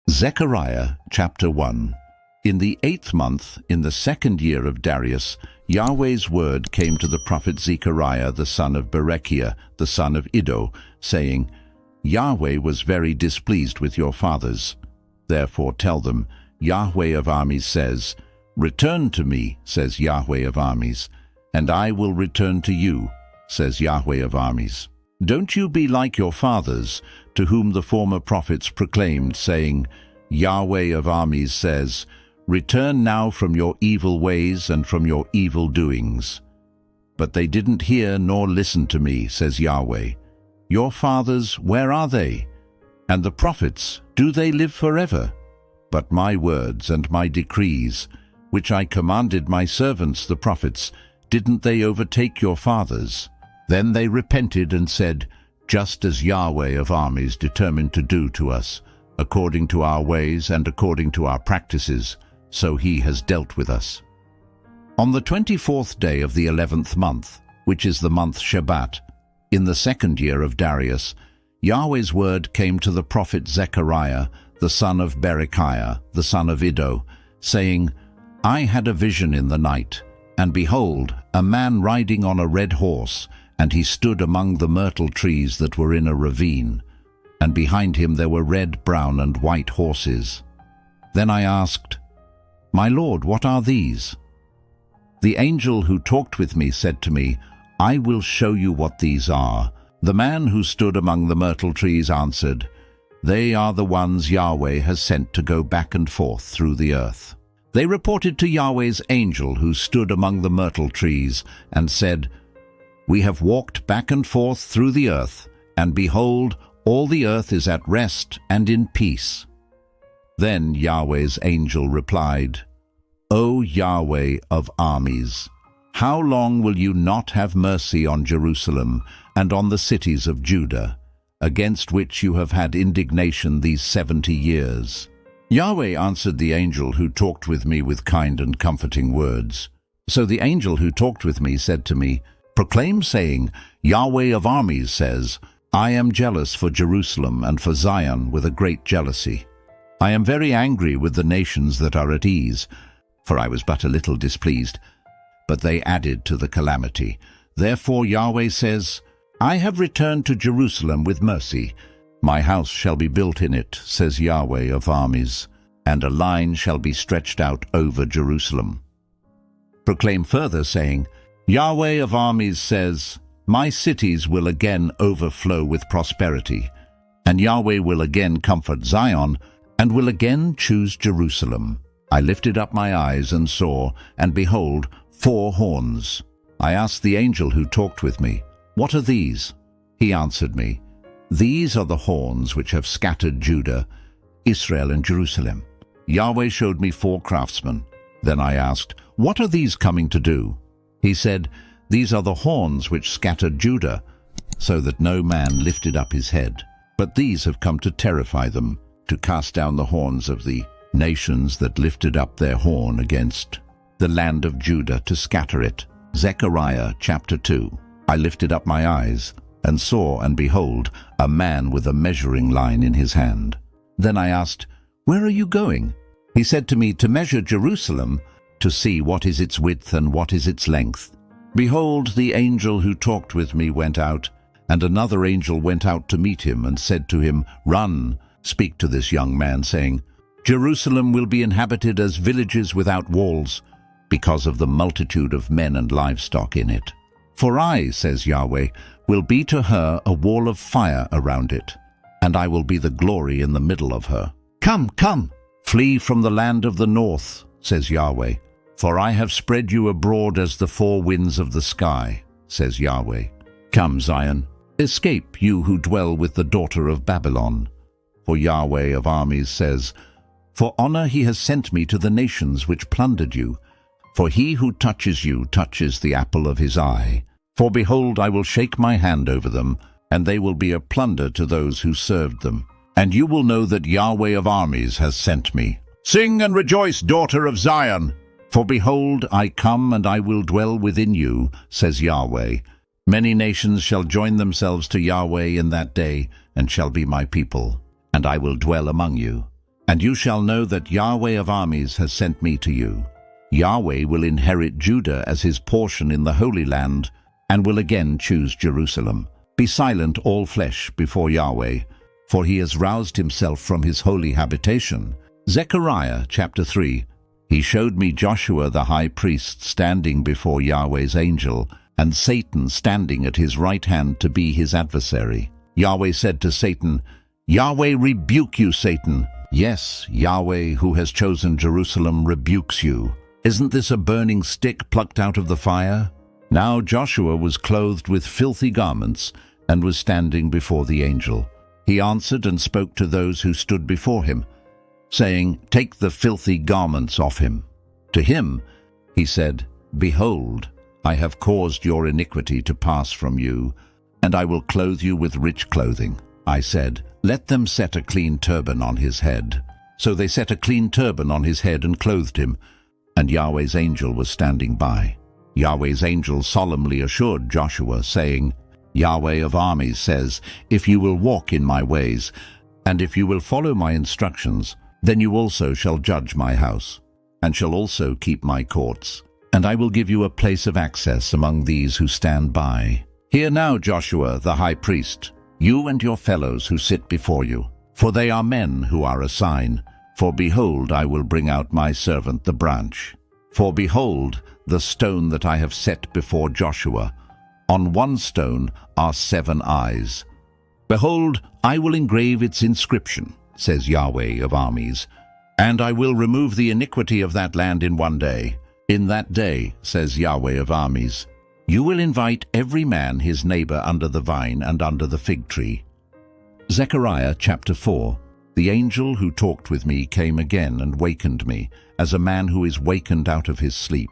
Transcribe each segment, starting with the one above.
Zechariah chapter 1. In the 8th month, in the 2nd year of Darius, Yahweh's word came to the prophet Zechariah the son of Berechiah, the son of Iddo, saying, Yahweh was very displeased with your fathers. Therefore tell them, Yahweh of armies says, Return to me, says Yahweh of armies, and I will return to you, says Yahweh of armies. Don't you be like your fathers, to whom the former prophets proclaimed, saying, Yahweh of armies says, Return now from your evil ways and from your evil doings. But they didn't hear nor listen to me, says Yahweh. Your fathers, where are they? And the prophets, do they live forever? But my words and my decrees, which I commanded my servants the prophets, didn't they overtake your fathers? Then they repented and said, Just as Yahweh of armies determined to do to us, according to our ways and according to our practices, so he has dealt with us. On the 24th day of the 11th month, which is the month Shabbat, in the 2nd year of Darius, Yahweh's word came to the prophet Zechariah, the son of Berechiah, the son of Iddo, saying, I had a vision in the night, and behold, a man riding on a red horse, and he stood among the myrtle trees that were in a ravine, and behind him there were red, brown, and white horses. Then I asked, My Lord, what are these? The angel who talked with me said to me, I will show you what these are. The man who stood among the myrtle trees answered, They are the ones Yahweh has sent to go back and forth through the earth. They reported to Yahweh's angel who stood among the myrtle trees and said, We have walked back and forth through the earth, and behold, all the earth is at rest and in peace. Then Yahweh's angel replied, O Yahweh of armies, how long will you not have mercy on Jerusalem and on the cities of Judah, against which you have had indignation these 70 years? Yahweh answered the angel who talked with me with kind and comforting words. So the angel who talked with me said to me, Proclaim, saying, Yahweh of armies says, I am jealous for Jerusalem and for Zion with a great jealousy. I am very angry with the nations that are at ease, for I was but a little displeased, but they added to the calamity. Therefore Yahweh says, I have returned to Jerusalem with mercy. My house shall be built in it, says Yahweh of armies, and a line shall be stretched out over Jerusalem. Proclaim further, saying, Yahweh of armies says, My cities will again overflow with prosperity, and Yahweh will again comfort Zion, and will again choose Jerusalem. I lifted up my eyes and saw, and behold, 4 horns. I asked the angel who talked with me, What are these? He answered me, These are the horns which have scattered Judah, Israel, and Jerusalem. Yahweh showed me 4 craftsmen. Then I asked, What are these coming to do? He said, These are the horns which scattered Judah, so that no man lifted up his head. But these have come to terrify them, to cast down the horns of the nations that lifted up their horn against the land of Judah, to scatter it. Zechariah chapter 2. I lifted up my eyes, and saw, and behold, a man with a measuring line in his hand. Then I asked, Where are you going? He said to me, To measure Jerusalem, to see what is its width and what is its length. Behold, the angel who talked with me went out, and another angel went out to meet him, and said to him, Run, speak to this young man, saying, Jerusalem will be inhabited as villages without walls, because of the multitude of men and livestock in it. For I, says Yahweh, will be to her a wall of fire around it, and I will be the glory in the middle of her. Come, come, flee from the land of the north, says Yahweh, for I have spread you abroad as the 4 winds of the sky, says Yahweh. Come, Zion, escape, you who dwell with the daughter of Babylon. For Yahweh of armies says, For honor he has sent me to the nations which plundered you. For he who touches you touches the apple of his eye. For behold, I will shake my hand over them, and they will be a plunder to those who served them. And you will know that Yahweh of armies has sent me. Sing and rejoice, daughter of Zion! For behold, I come, and I will dwell within you, says Yahweh. Many nations shall join themselves to Yahweh in that day, and shall be my people. And I will dwell among you. And you shall know that Yahweh of armies has sent me to you. Yahweh will inherit Judah as his portion in the Holy Land, and will again choose Jerusalem. Be silent, all flesh, before Yahweh, for he has roused himself from his holy habitation. Zechariah chapter 3. He showed me Joshua the high priest standing before Yahweh's angel, and Satan standing at his right hand to be his adversary. Yahweh said to Satan, Yahweh rebuke you, Satan. Yes, Yahweh, who has chosen Jerusalem, rebukes you. Isn't this a burning stick plucked out of the fire? Now Joshua was clothed with filthy garments and was standing before the angel. He answered and spoke to those who stood before him, saying, Take the filthy garments off him. To him he said, Behold, I have caused your iniquity to pass from you, and I will clothe you with rich clothing. I said, Let them set a clean turban on his head. So they set a clean turban on his head and clothed him, and Yahweh's angel was standing by. Yahweh's angel solemnly assured Joshua, saying, Yahweh of armies says, If you will walk in my ways, and if you will follow my instructions, then you also shall judge my house, and shall also keep my courts, and I will give you a place of access among these who stand by. Hear now, Joshua the high priest, you and your fellows who sit before you, for they are men who are a sign. For behold, I will bring out my servant the branch. For behold, the stone that I have set before Joshua. On one stone are 7 eyes. Behold, I will engrave its inscription, says Yahweh of armies, and I will remove the iniquity of that land in one day. In that day, says Yahweh of armies, you will invite every man his neighbor under the vine and under the fig tree. Zechariah chapter 4. The angel who talked with me came again and wakened me, as a man who is wakened out of his sleep.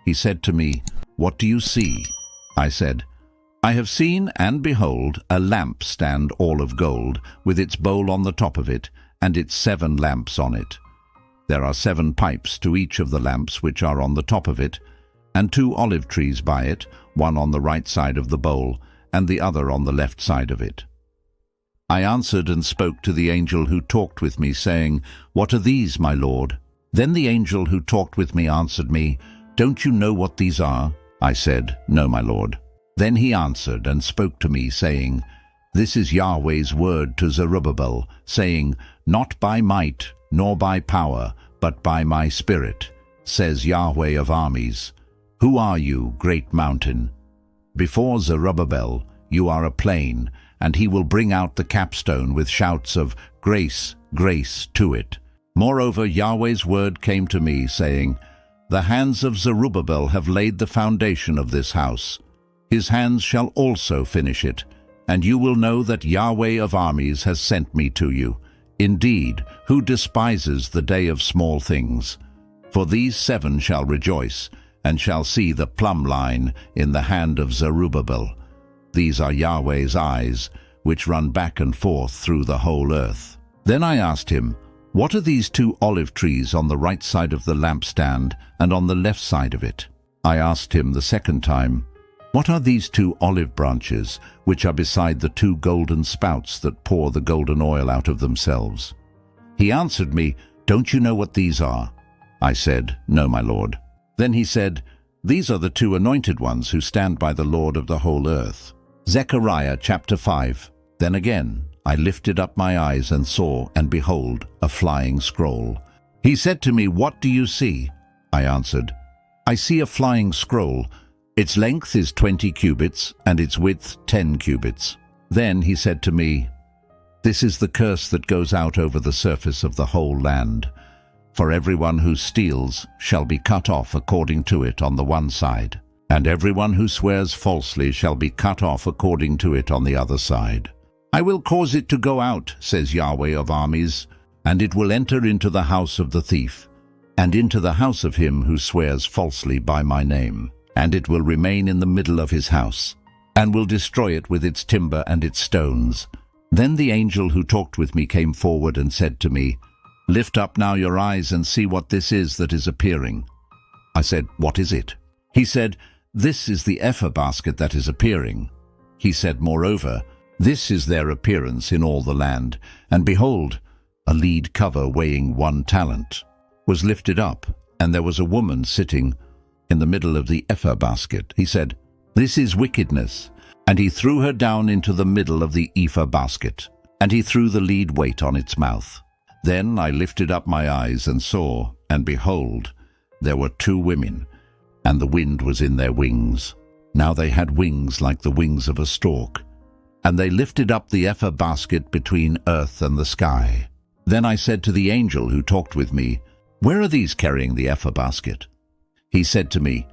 He said to me, What do you see? I said, I have seen, and behold, a lampstand all of gold, with its bowl on the top of it, and its 7 lamps on it. There are 7 pipes to each of the lamps which are on the top of it, and 2 olive trees by it, one on the right side of the bowl, and the other on the left side of it. I answered and spoke to the angel who talked with me, saying, What are these, my lord? Then the angel who talked with me answered me, Don't you know what these are? I said, No, my lord. Then he answered and spoke to me, saying, This is Yahweh's word to Zerubbabel, saying, Not by might, nor by power, but by my spirit, says Yahweh of armies. Who are you, great mountain? Before Zerubbabel you are a plain, and he will bring out the capstone with shouts of, Grace, grace to it. Moreover, Yahweh's word came to me, saying, The hands of Zerubbabel have laid the foundation of this house. His hands shall also finish it, and you will know that Yahweh of armies has sent me to you. Indeed, who despises the day of small things? For these 7 shall rejoice, and shall see the plumb line in the hand of Zerubbabel. These are Yahweh's eyes, which run back and forth through the whole earth. Then I asked him, What are these 2 olive trees on the right side of the lampstand and on the left side of it? I asked him the second time, What are these 2 olive branches, which are beside the 2 golden spouts that pour the golden oil out of themselves? He answered me, Don't you know what these are? I said, No, my lord. Then he said, These are the 2 anointed ones who stand by the Lord of the whole earth. Zechariah chapter 5. Then again I lifted up my eyes and saw, and behold, a flying scroll. He said to me, What do you see? I answered, I see a flying scroll. Its length is 20 cubits, and its width 10 cubits. Then he said to me, This is the curse that goes out over the surface of the whole land. For everyone who steals shall be cut off according to it on the one side, and everyone who swears falsely shall be cut off according to it on the other side. I will cause it to go out, says Yahweh of armies, and it will enter into the house of the thief, and into the house of him who swears falsely by my name. And it will remain in the middle of his house, and will destroy it with its timber and its stones. Then the angel who talked with me came forward and said to me, Lift up now your eyes and see what this is that is appearing. I said, What is it? He said, This is the ephah basket that is appearing. He said, Moreover, this is their appearance in all the land, and behold, a lead cover weighing 1 talent, was lifted up, and there was a woman sitting in the middle of the ephah basket. He said, "This is wickedness." And he threw her down into the middle of the ephah basket, and he threw the lead weight on its mouth. Then I lifted up my eyes and saw, and behold, there were 2 women, and the wind was in their wings. Now they had wings like the wings of a stork, and they lifted up the ephah basket between earth and the sky. Then I said to the angel who talked with me, "Where are these carrying the ephah basket?" He said to me,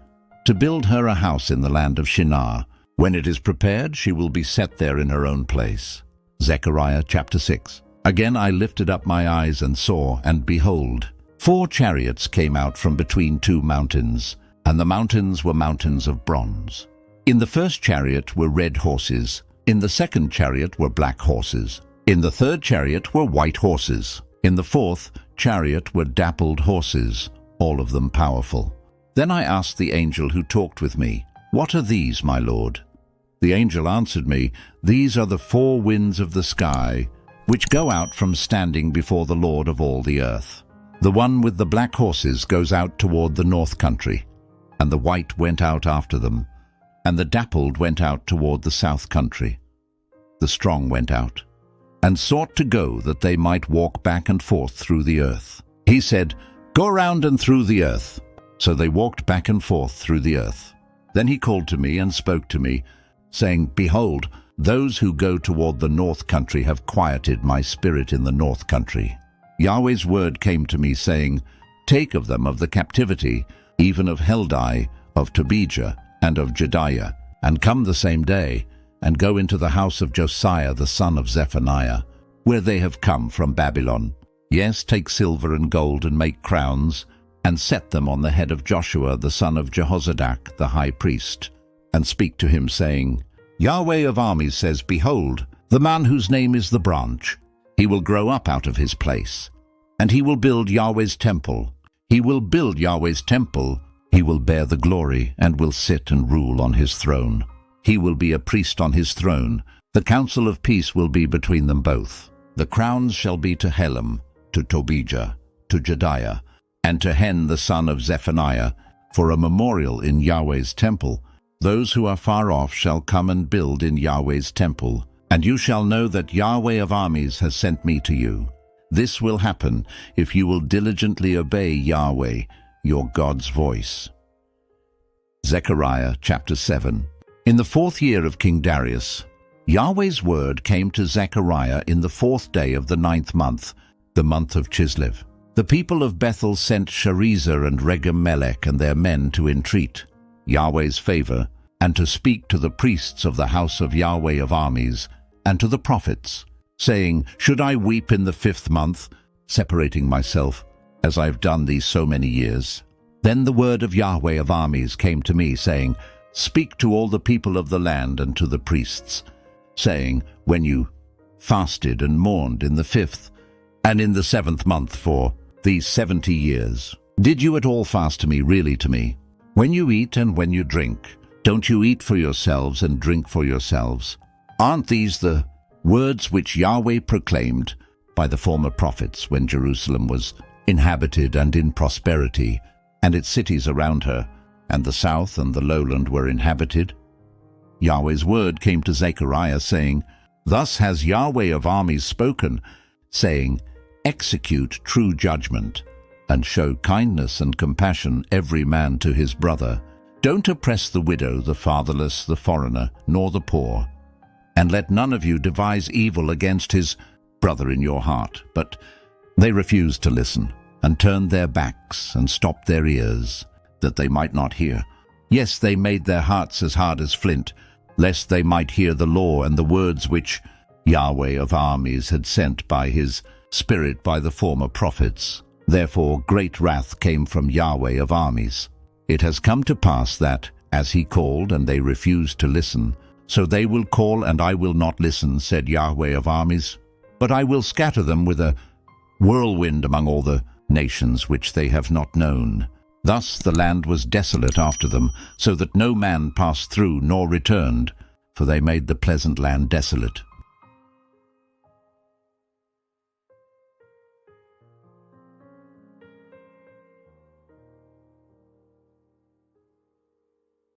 "To build her a house in the land of Shinar. When it is prepared, she will be set there in her own place." Zechariah chapter 6. Again I lifted up my eyes and saw, and behold, 4 chariots came out from between 2 mountains, and the mountains were mountains of bronze. In the first chariot were red horses, in the second chariot were black horses, in the third chariot were white horses, in the fourth chariot were dappled horses, all of them powerful. Then I asked the angel who talked with me, "What are these, my lord?" The angel answered me, "These are the 4 winds of the sky, which go out from standing before the Lord of all the earth. The one with the black horses goes out toward the north country, and the white went out after them, and the dappled went out toward the south country. The strong went out, and sought to go that they might walk back and forth through the earth." He said, "Go around and through the earth." So they walked back and forth through the earth. Then he called to me and spoke to me, saying, "Behold, those who go toward the north country have quieted my spirit in the north country." Yahweh's word came to me, saying, "Take of them of the captivity, even of Heldai, of Tobijah, and of Jediah, and come the same day, and go into the house of Josiah the son of Zephaniah, where they have come from Babylon. Yes, take silver and gold, and make crowns, and set them on the head of Joshua the son of Jehozadak the high priest, and speak to him, saying, Yahweh of armies says, Behold, the man whose name is the branch, he will grow up out of his place, and he will build Yahweh's temple. He will build Yahweh's temple, he will bear the glory, and will sit and rule on his throne. He will be a priest on his throne. The counsel of peace will be between them both. The crowns shall be to Helam, to Tobijah, to Jediah, and to Hen the son of Zephaniah, for a memorial in Yahweh's temple. Those who are far off shall come and build in Yahweh's temple, and you shall know that Yahweh of armies has sent me to you. This will happen if you will diligently obey Yahweh, your God's voice. Zechariah chapter 7. In the 4th year of King Darius, Yahweh's word came to Zechariah in the 4th day of the 9th month, the month of Chislev. The people of Bethel sent Sharezer and Regem-melech and their men to entreat Yahweh's favor, and to speak to the priests of the house of Yahweh of armies, and to the prophets, saying, Should I weep in the 5th month, separating myself, as I have done these so many years? Then the word of Yahweh of armies came to me, saying, Speak to all the people of the land and to the priests, saying, When you fasted and mourned in the 5th, and in the 7th month for these 70 years, did you at all fast to me, really to me? When you eat and when you drink, don't you eat for yourselves and drink for yourselves? Aren't these the words which Yahweh proclaimed by the former prophets when Jerusalem was inhabited and in prosperity, and its cities around her, and the south and the lowland were inhabited? Yahweh's word came to Zechariah, saying, Thus has Yahweh of armies spoken, saying, Execute true judgment, and show kindness and compassion every man to his brother. Don't oppress the widow, the fatherless, the foreigner, nor the poor. And let none of you devise evil against his brother in your heart. But they refused to listen, and turned their backs, and stopped their ears, that they might not hear. Yes, they made their hearts as hard as flint, lest they might hear the law and the words which Yahweh of armies had sent by his Spirit by the former prophets. Therefore great wrath came from Yahweh of armies. It has come to pass that, as he called, and they refused to listen, so they will call, and I will not listen, said Yahweh of armies. But I will scatter them with a whirlwind among all the nations which they have not known. Thus the land was desolate after them, so that no man passed through nor returned, for they made the pleasant land desolate.